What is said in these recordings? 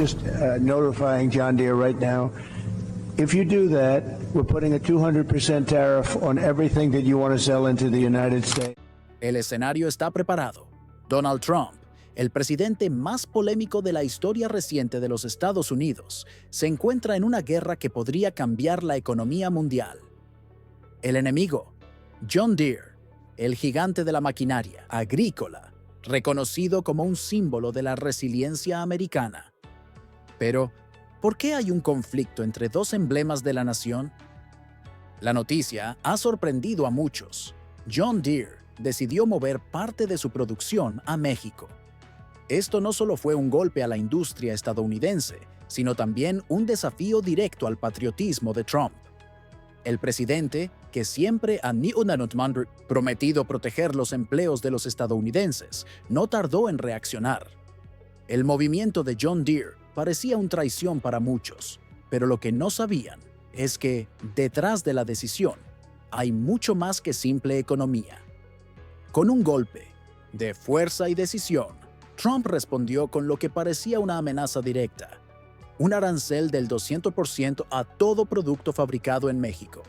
just notifying John Deere right now. If you do that, we're putting a 200% tariff on everything that you want to sell into the United States. El escenario está preparado. Donald Trump, el presidente más polémico de la historia reciente de los Estados Unidos, se encuentra en una guerra que podría cambiar la economía mundial. El enemigo, John Deere, el gigante de la maquinaria agrícola, reconocido como un símbolo de la resiliencia americana. Pero, ¿por qué hay un conflicto entre dos emblemas de la nación? La noticia ha sorprendido a muchos. John Deere decidió mover parte de su producción a México. Esto no solo fue un golpe a la industria estadounidense, sino también un desafío directo al patriotismo de Trump. El presidente, que siempre ha prometido proteger los empleos de los estadounidenses, no tardó en reaccionar. El movimiento de John Deere parecía una traición para muchos, pero lo que no sabían es que, detrás de la decisión, hay mucho más que simple economía. Con un golpe de fuerza y decisión, Trump respondió con lo que parecía una amenaza directa: un arancel del 200% a todo producto fabricado en México.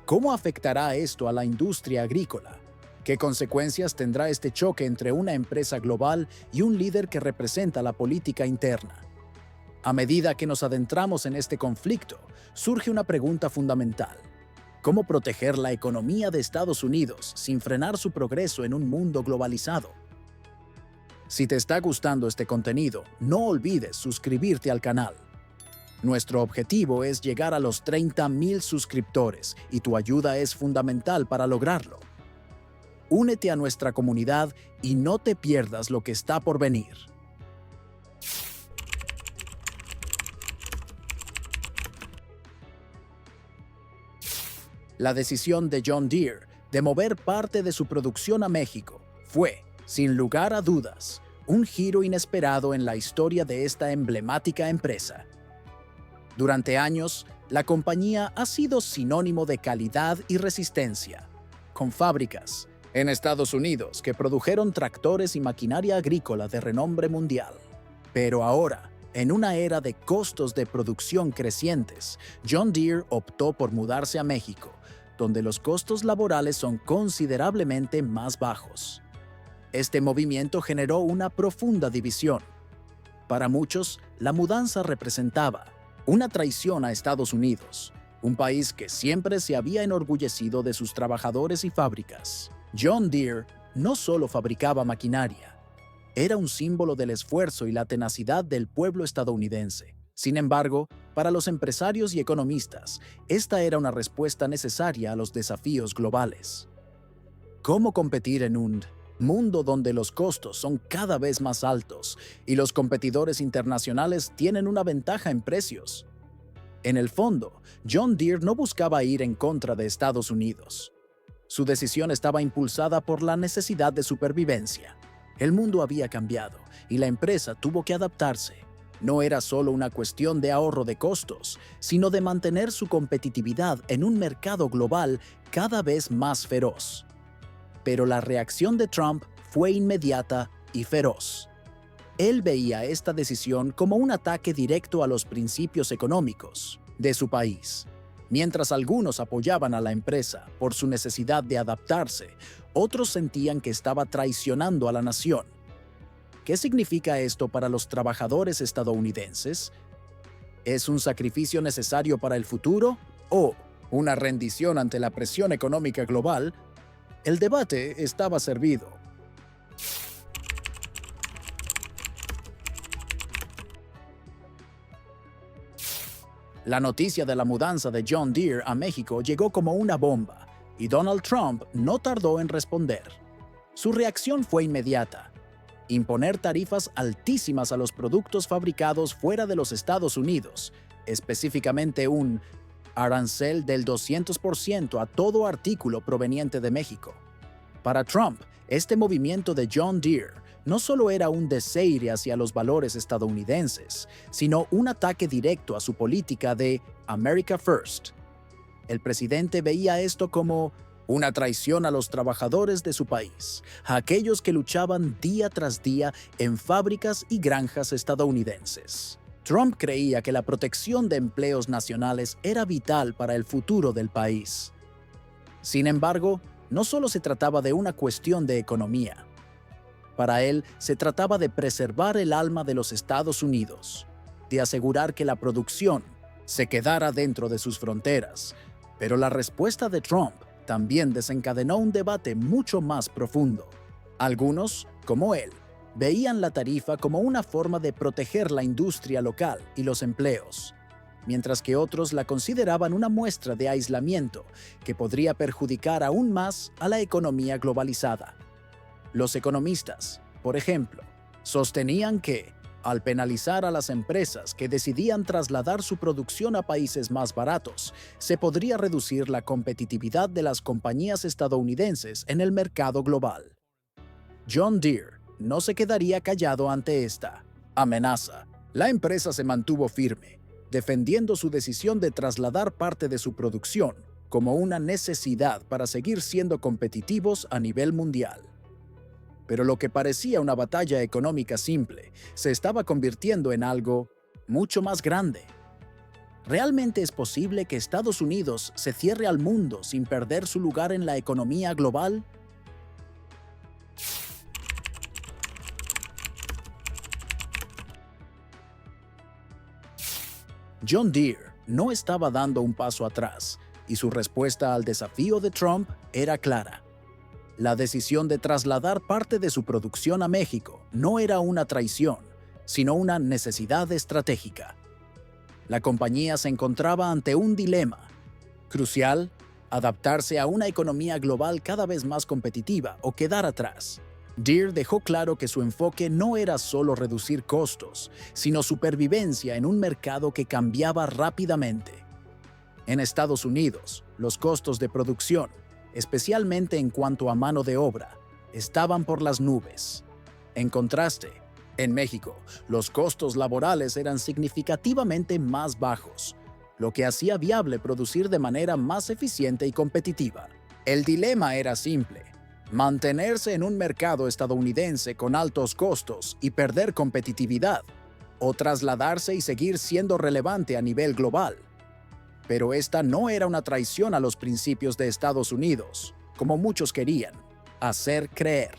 ¿Cómo afectará esto a la industria agrícola? ¿Qué consecuencias tendrá este choque entre una empresa global y un líder que representa la política interna? A medida que nos adentramos en este conflicto, surge una pregunta fundamental: ¿cómo proteger la economía de Estados Unidos sin frenar su progreso en un mundo globalizado? Si te está gustando este contenido, no olvides suscribirte al canal. Nuestro objetivo es llegar a los 30,000 suscriptores y tu ayuda es fundamental para lograrlo. Únete a nuestra comunidad y no te pierdas lo que está por venir. La decisión de John Deere de mover parte de su producción a México fue, sin lugar a dudas, un giro inesperado en la historia de esta emblemática empresa. Durante años, la compañía ha sido sinónimo de calidad y resistencia, con fábricas en Estados Unidos que produjeron tractores y maquinaria agrícola de renombre mundial. Pero ahora, en una era de costos de producción crecientes, John Deere optó por mudarse a México, donde los costos laborales son considerablemente más bajos. Este movimiento generó una profunda división. Para muchos, la mudanza representaba una traición a Estados Unidos, un país que siempre se había enorgullecido de sus trabajadores y fábricas. John Deere no solo fabricaba maquinaria, era un símbolo del esfuerzo y la tenacidad del pueblo estadounidense. Sin embargo, para los empresarios y economistas, esta era una respuesta necesaria a los desafíos globales. ¿Cómo competir en un mundo donde los costos son cada vez más altos y los competidores internacionales tienen una ventaja en precios? En el fondo, John Deere no buscaba ir en contra de Estados Unidos. Su decisión estaba impulsada por la necesidad de supervivencia. El mundo había cambiado y la empresa tuvo que adaptarse. No era solo una cuestión de ahorro de costos, sino de mantener su competitividad en un mercado global cada vez más feroz. Pero la reacción de Trump fue inmediata y feroz. Él veía esta decisión como un ataque directo a los principios económicos de su país. Mientras algunos apoyaban a la empresa por su necesidad de adaptarse, otros sentían que estaba traicionando a la nación. ¿Qué significa esto para los trabajadores estadounidenses? ¿Es un sacrificio necesario para el futuro o una rendición ante la presión económica global? El debate estaba servido. La noticia de la mudanza de John Deere a México llegó como una bomba, y Donald Trump no tardó en responder. Su reacción fue inmediata: imponer tarifas altísimas a los productos fabricados fuera de los Estados Unidos, específicamente un arancel del 200% a todo artículo proveniente de México. Para Trump, este movimiento de John Deere no solo era un desaire hacia los valores estadounidenses, sino un ataque directo a su política de America First. El presidente veía esto como Una traición a los trabajadores de su país, a aquellos que luchaban día tras día en fábricas y granjas estadounidenses. Trump creía que la protección de empleos nacionales era vital para el futuro del país. Sin embargo, no solo se trataba de una cuestión de economía. Para él, se trataba de preservar el alma de los Estados Unidos, de asegurar que la producción se quedara dentro de sus fronteras. Pero la respuesta de Trump también desencadenó un debate mucho más profundo. Algunos, como él, veían la tarifa como una forma de proteger la industria local y los empleos, mientras que otros la consideraban una muestra de aislamiento que podría perjudicar aún más a la economía globalizada. Los economistas, por ejemplo, sostenían que, al penalizar a las empresas que decidían trasladar su producción a países más baratos, se podría reducir la competitividad de las compañías estadounidenses en el mercado global. John Deere no se quedaría callado ante esta amenaza. La empresa se mantuvo firme, defendiendo su decisión de trasladar parte de su producción como una necesidad para seguir siendo competitivos a nivel mundial. Pero lo que parecía una batalla económica simple se estaba convirtiendo en algo mucho más grande. ¿Realmente es posible que Estados Unidos se cierre al mundo sin perder su lugar en la economía global? John Deere no estaba dando un paso atrás, y su respuesta al desafío de Trump era clara. La decisión de trasladar parte de su producción a México no era una traición, sino una necesidad estratégica. La compañía se encontraba ante un dilema crucial: adaptarse a una economía global cada vez más competitiva o quedar atrás. Deere dejó claro que su enfoque no era solo reducir costos, sino supervivencia en un mercado que cambiaba rápidamente. En Estados Unidos, los costos de producción, especialmente en cuanto a mano de obra, estaban por las nubes. En contraste, en México, los costos laborales eran significativamente más bajos, lo que hacía viable producir de manera más eficiente y competitiva. El dilema era simple: mantenerse en un mercado estadounidense con altos costos y perder competitividad, o trasladarse y seguir siendo relevante a nivel global. Pero esta no era una traición a los principios de Estados Unidos, como muchos querían hacer creer.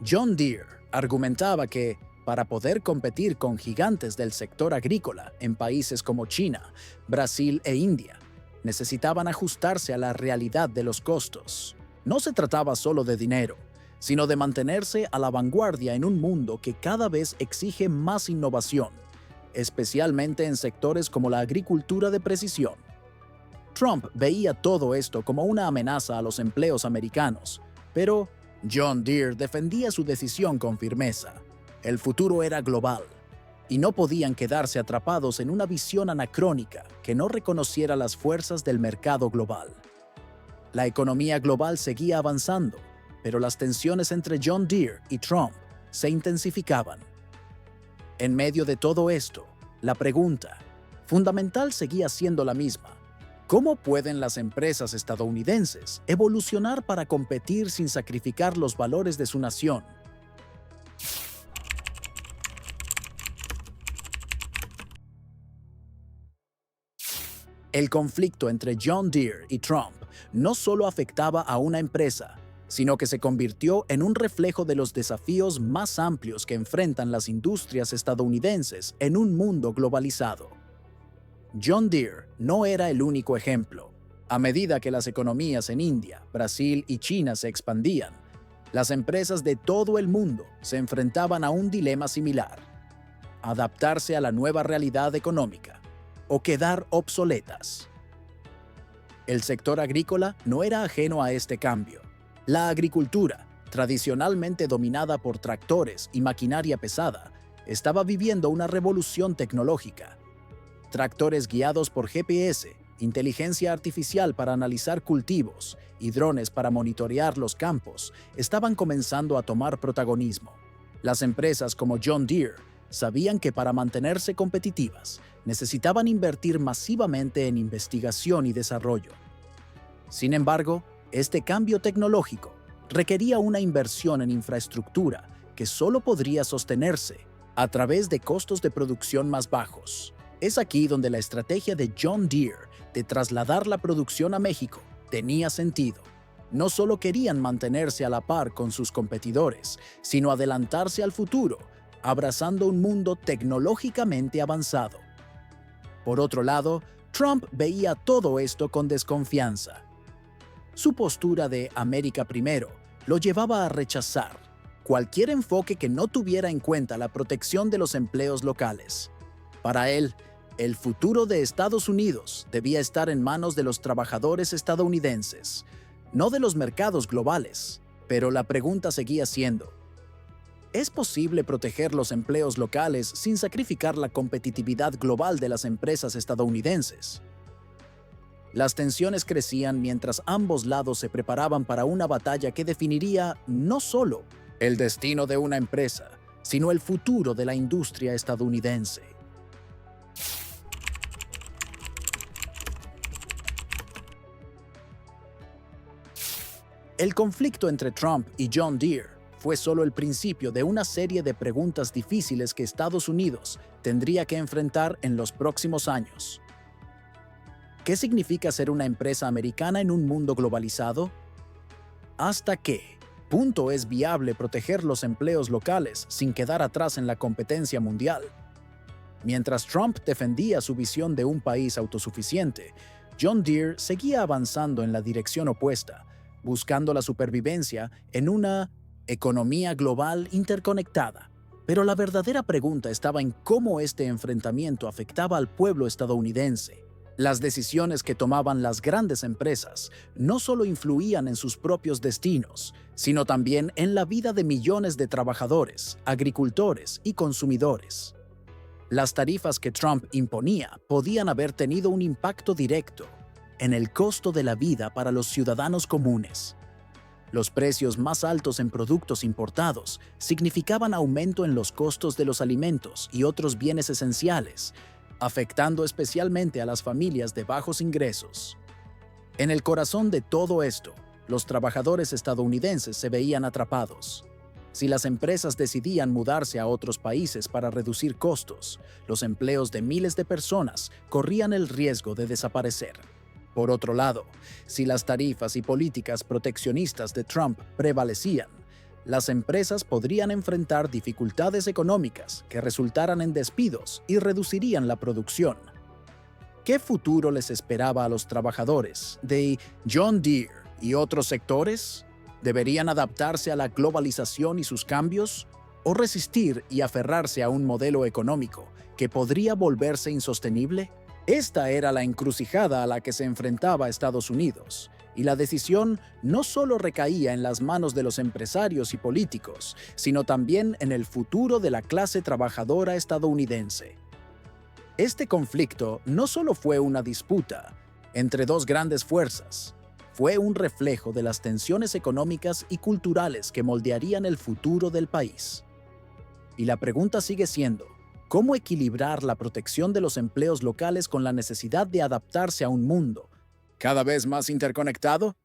John Deere argumentaba que, para poder competir con gigantes del sector agrícola en países como China, Brasil e India, necesitaban ajustarse a la realidad de los costos. No se trataba solo de dinero, sino de mantenerse a la vanguardia en un mundo que cada vez exige más innovación, especialmente en sectores como la agricultura de precisión. Trump veía todo esto como una amenaza a los empleos americanos, pero John Deere defendía su decisión con firmeza. El futuro era global, y no podían quedarse atrapados en una visión anacrónica que no reconociera las fuerzas del mercado global. La economía global seguía avanzando, pero las tensiones entre John Deere y Trump se intensificaban. En medio de todo esto, la pregunta fundamental seguía siendo la misma: ¿cómo pueden las empresas estadounidenses evolucionar para competir sin sacrificar los valores de su nación? El conflicto entre John Deere y Trump no solo afectaba a una empresa, sino que se convirtió en un reflejo de los desafíos más amplios que enfrentan las industrias estadounidenses en un mundo globalizado. John Deere no era el único ejemplo. A medida que las economías en India, Brasil y China se expandían, las empresas de todo el mundo se enfrentaban a un dilema similar: adaptarse a la nueva realidad económica o quedar obsoletas. El sector agrícola no era ajeno a este cambio. La agricultura, tradicionalmente dominada por tractores y maquinaria pesada, estaba viviendo una revolución tecnológica. Tractores guiados por GPS, inteligencia artificial para analizar cultivos y drones para monitorear los campos estaban comenzando a tomar protagonismo. Las empresas como John Deere sabían que para mantenerse competitivas necesitaban invertir masivamente en investigación y desarrollo. Sin embargo, Este cambio tecnológico requería una inversión en infraestructura que solo podría sostenerse a través de costos de producción más bajos. Es aquí donde la estrategia de John Deere de trasladar la producción a México tenía sentido. No solo querían mantenerse a la par con sus competidores, sino adelantarse al futuro, abrazando un mundo tecnológicamente avanzado. Por otro lado, Trump veía todo esto con desconfianza. Su postura de América primero lo llevaba a rechazar cualquier enfoque que no tuviera en cuenta la protección de los empleos locales. Para él, el futuro de Estados Unidos debía estar en manos de los trabajadores estadounidenses, no de los mercados globales. Pero la pregunta seguía siendo: ¿es posible proteger los empleos locales sin sacrificar la competitividad global de las empresas estadounidenses? Las tensiones crecían mientras ambos lados se preparaban para una batalla que definiría no solo el destino de una empresa, sino el futuro de la industria estadounidense. El conflicto entre Trump y John Deere fue solo el principio de una serie de preguntas difíciles que Estados Unidos tendría que enfrentar en los próximos años. ¿Qué significa ser una empresa americana en un mundo globalizado? ¿Hasta qué punto es viable proteger los empleos locales sin quedar atrás en la competencia mundial? Mientras Trump defendía su visión de un país autosuficiente, John Deere seguía avanzando en la dirección opuesta, buscando la supervivencia en una economía global interconectada. Pero la verdadera pregunta estaba en cómo este enfrentamiento afectaba al pueblo estadounidense. Las decisiones que tomaban las grandes empresas no solo influían en sus propios destinos, sino también en la vida de millones de trabajadores, agricultores y consumidores. Las tarifas que Trump imponía podían haber tenido un impacto directo en el costo de la vida para los ciudadanos comunes. Los precios más altos en productos importados significaban aumento en los costos de los alimentos y otros bienes esenciales, afectando especialmente a las familias de bajos ingresos. En el corazón de todo esto, los trabajadores estadounidenses se veían atrapados. Si las empresas decidían mudarse a otros países para reducir costos, los empleos de miles de personas corrían el riesgo de desaparecer. Por otro lado, si las tarifas y políticas proteccionistas de Trump prevalecían, las empresas podrían enfrentar dificultades económicas que resultaran en despidos y reducirían la producción. ¿Qué futuro les esperaba a los trabajadores de John Deere y otros sectores? ¿Deberían adaptarse a la globalización y sus cambios? ¿O resistir y aferrarse a un modelo económico que podría volverse insostenible? Esta era la encrucijada a la que se enfrentaba Estados Unidos, y la decisión no solo recaía en las manos de los empresarios y políticos, sino también en el futuro de la clase trabajadora estadounidense. Este conflicto no solo fue una disputa entre dos grandes fuerzas, fue un reflejo de las tensiones económicas y culturales que moldearían el futuro del país. Y la pregunta sigue siendo: ¿cómo equilibrar la protección de los empleos locales con la necesidad de adaptarse a un mundo cada vez más interconectado?